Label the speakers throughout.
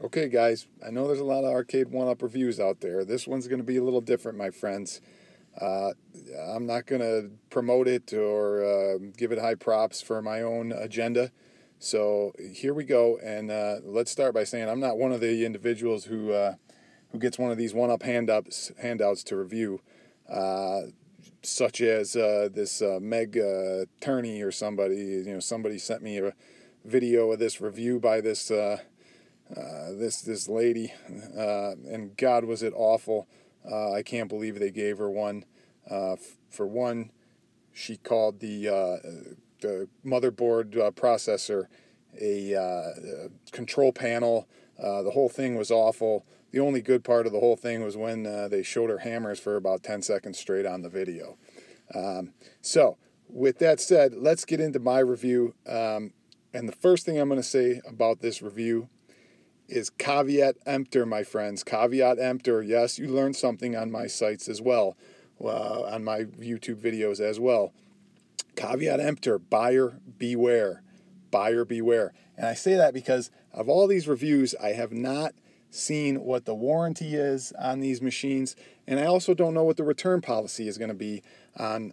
Speaker 1: Okay, guys, I know there's a lot of arcade one-up reviews out there. This one's going to be a little different, my friends. Uh, I'm not going to promote it or give it high props for my own agenda. So here we go, and let's start by saying I'm not one of the individuals who gets one of these one-up handouts to review, such as this Meg Turney or somebody. You know, somebody sent me a video of this review by this lady, and God, was it awful. I can't believe they gave her one. For one, she called the motherboard processor a control panel. The whole thing was awful. The only good part of the whole thing was when they showed her hammers for about 10 seconds straight on the video. So, with that said, let's get into my review. And the first thing I'm going to say about this review is caveat emptor, my friends. Caveat emptor. Yes, you learn something on my sites as well, on my YouTube videos as well. Caveat emptor, buyer beware. Buyer beware. And I say that because of all these reviews, I have not seen what the warranty is on these machines, and I also don't know what the return policy is going to be on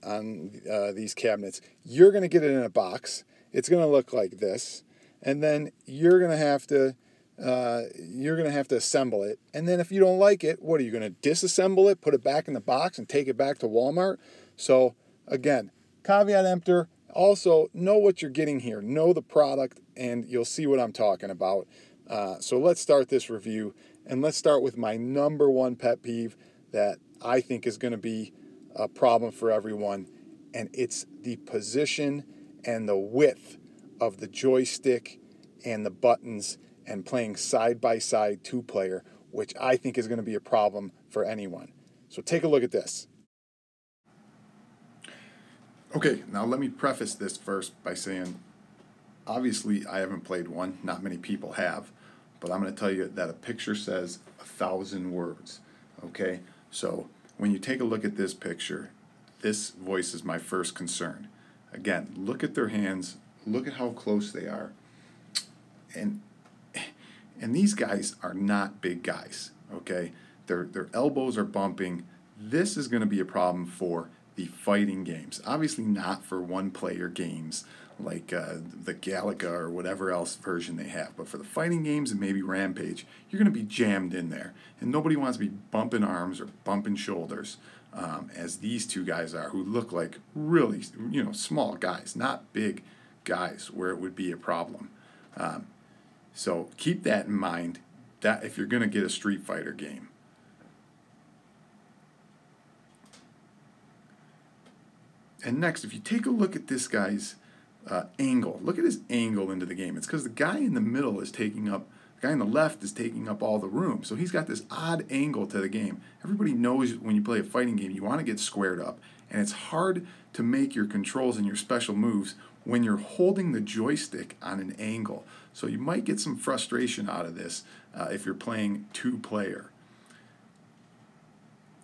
Speaker 1: these cabinets. You're going to get it in a box. It's going to look like this, and then you're going to have to assemble it. And then if you don't like it, what are you going to disassemble it, put it back in the box, and take it back to Walmart? So again, caveat emptor. Also, know what you're getting here. Know the product, and you'll see what I'm talking about. So let's start this review, and let's start with my number one pet peeve that I think is going to be a problem for everyone, and it's the position and the width of the joystick and the buttons and playing side-by-side two-player, which I think is going to be a problem for anyone. So take a look at this. Okay, now let me preface this first by saying, obviously I haven't played one, not many people have, but I'm going to tell you that a picture says 1,000 words, okay? So when you take a look at this picture, this voices my first concern. Again, look at their hands, look at how close they are, and these guys are not big guys, okay? Their elbows are bumping. This is going to be a problem for the fighting games. Obviously not for one-player games like the Galaga or whatever else version they have. But for the fighting games and maybe Rampage, you're going to be jammed in there. And nobody wants to be bumping arms or bumping shoulders as these two guys are, who look like really, small guys, not big guys where it would be a problem. So keep that in mind that if you're going to get a Street Fighter game. And next, if you take a look at this guy's angle, look at his angle into the game. It's because the guy in the middle is taking up, the guy on the left is taking up all the room. So he's got this odd angle to the game. Everybody knows when you play a fighting game, you want to get squared up. And it's hard to make your controls and your special moves when you're holding the joystick on an angle. So you might get some frustration out of this if you're playing two-player.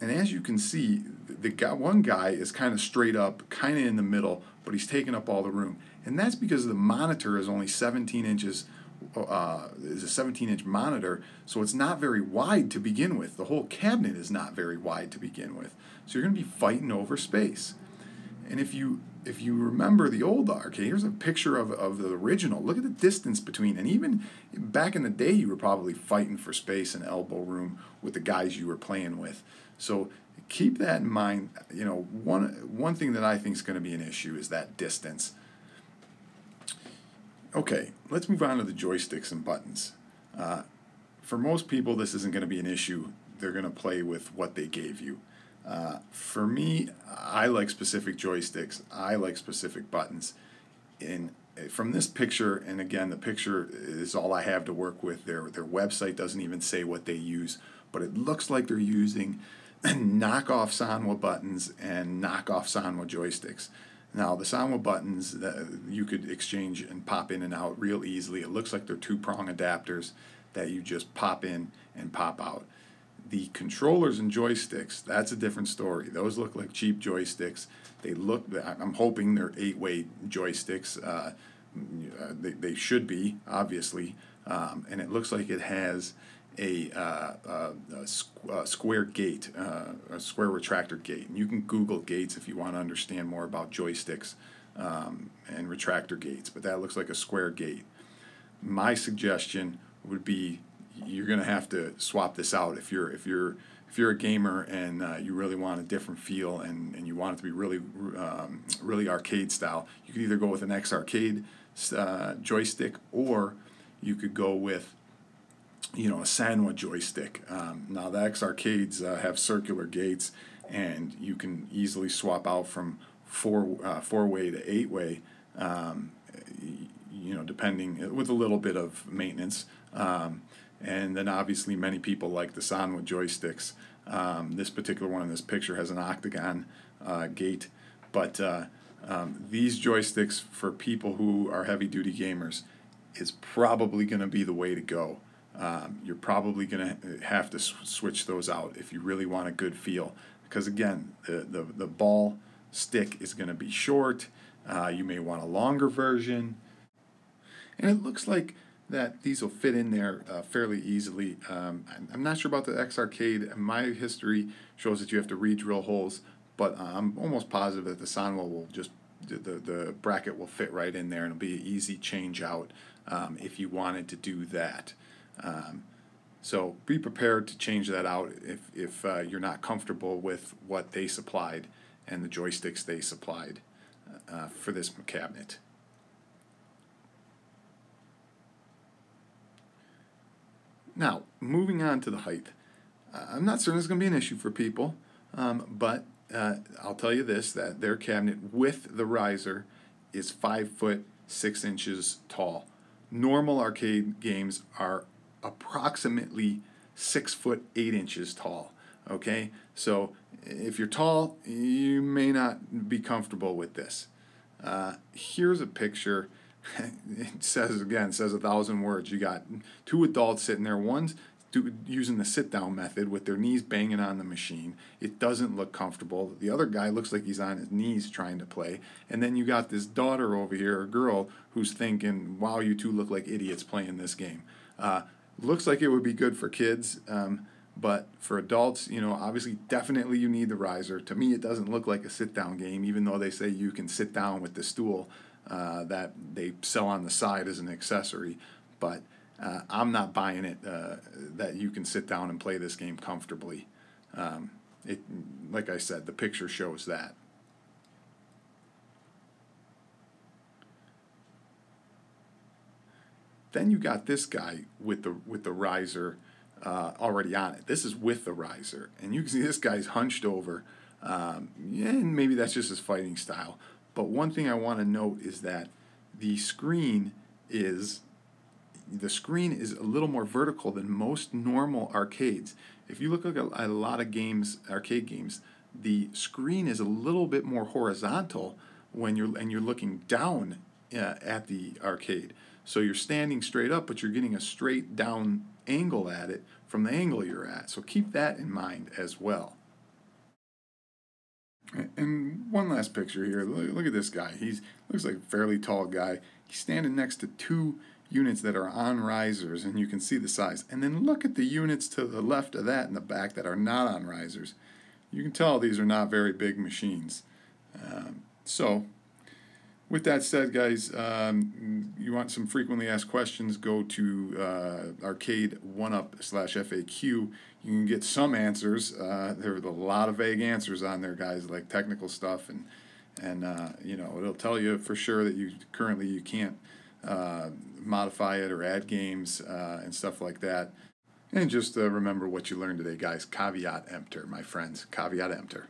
Speaker 1: And as you can see, one guy is kind of straight up, kind of in the middle, but he's taking up all the room. And that's because the monitor is only 17 inches, is a 17-inch monitor, so it's not very wide to begin with. The whole cabinet is not very wide to begin with. So you're going to be fighting over space. And if you remember the old arcade, here's a picture of the original. Look at the distance between, and even back in the day, you were probably fighting for space and elbow room with the guys you were playing with. So keep that in mind. One thing that I think is going to be an issue is that distance. Okay, let's move on to the joysticks and buttons. For most people, this isn't going to be an issue. They're going to play with what they gave you. For me, I like specific joysticks. I like specific buttons. And from this picture, and again, the picture is all I have to work with. Their website doesn't even say what they use, but it looks like they're using knockoff Sanwa buttons and knockoff Sanwa joysticks. Now, the Sanwa buttons, you could exchange and pop in and out real easily. It looks like they're two-prong adapters that you just pop in and pop out. The controllers and joysticks, that's a different story. Those look like cheap joysticks. They look, I'm hoping they're 8-way joysticks. They should be, obviously. and it looks like it has a square gate, a square retractor gate. And you can Google gates if you want to understand more about joysticks and retractor gates, but that looks like a square gate. My suggestion would be you're going to have to swap this out if you're a gamer and you really want a different feel and you want it to be really arcade style. You could either go with an X Arcade joystick, or you could go with a Sanwa joystick. Now the X Arcades have circular gates, and you can easily swap out from four-way to eight-way. Depending, with a little bit of maintenance. And then obviously many people like the Sanwa joysticks. This particular one in this picture has an octagon gate, but these joysticks for people who are heavy-duty gamers is probably going to be the way to go. You're probably going to have to switch those out if you really want a good feel, because again, the ball stick is going to be short. You may want a longer version. And it looks like that these will fit in there fairly easily. I'm not sure about the X Arcade. My history shows that you have to re-drill holes, but I'm almost positive that the Sanwa will just, the bracket will fit right in there, and it'll be an easy change out if you wanted to do that. So be prepared to change that out if you're not comfortable with what they supplied and the joysticks they supplied for this cabinet. Now, moving on to the height. I'm not certain it's going to be an issue for people, but I'll tell you this, that their cabinet with the riser is 5 foot 6 inches tall. Normal arcade games are approximately 6 foot 8 inches tall. Okay, so if you're tall, you may not be comfortable with this. Here's a picture. It says 1,000 words. You got two adults sitting there. One's using the sit-down method with their knees banging on the machine. It doesn't look comfortable. The other guy looks like he's on his knees trying to play. And then you got this daughter over here, a girl, who's thinking, wow, you two look like idiots playing this game. Looks like it would be good for kids, but for adults, obviously, definitely you need the riser. To me, it doesn't look like a sit-down game, even though they say you can sit down with the stool that they sell on the side as an accessory. But I'm not buying it that you can sit down and play this game comfortably. Like I said, the picture shows that. Then you got this guy with the riser already on it. This is with the riser, and you can see this guy's hunched over. And maybe that's just his fighting style. But one thing I want to note is that the screen is a little more vertical than most normal arcades. If you look at a lot of games, arcade games, the screen is a little bit more horizontal when you're looking down at the arcade. So you're standing straight up, but you're getting a straight down angle at it from the angle you're at. So keep that in mind as well. And one last picture here. Look at this guy. Looks like a fairly tall guy. He's standing next to two units that are on risers, and you can see the size. And then look at the units to the left of that in the back that are not on risers. You can tell these are not very big machines. So, with that said, guys, you want some frequently asked questions, go to Arcade 1UP/FAQ. You can get some answers. There are a lot of vague answers on there, guys, like technical stuff, and it'll tell you for sure that you can't modify it or add games and stuff like that. And just remember what you learned today, guys. Caveat emptor, my friends. Caveat emptor.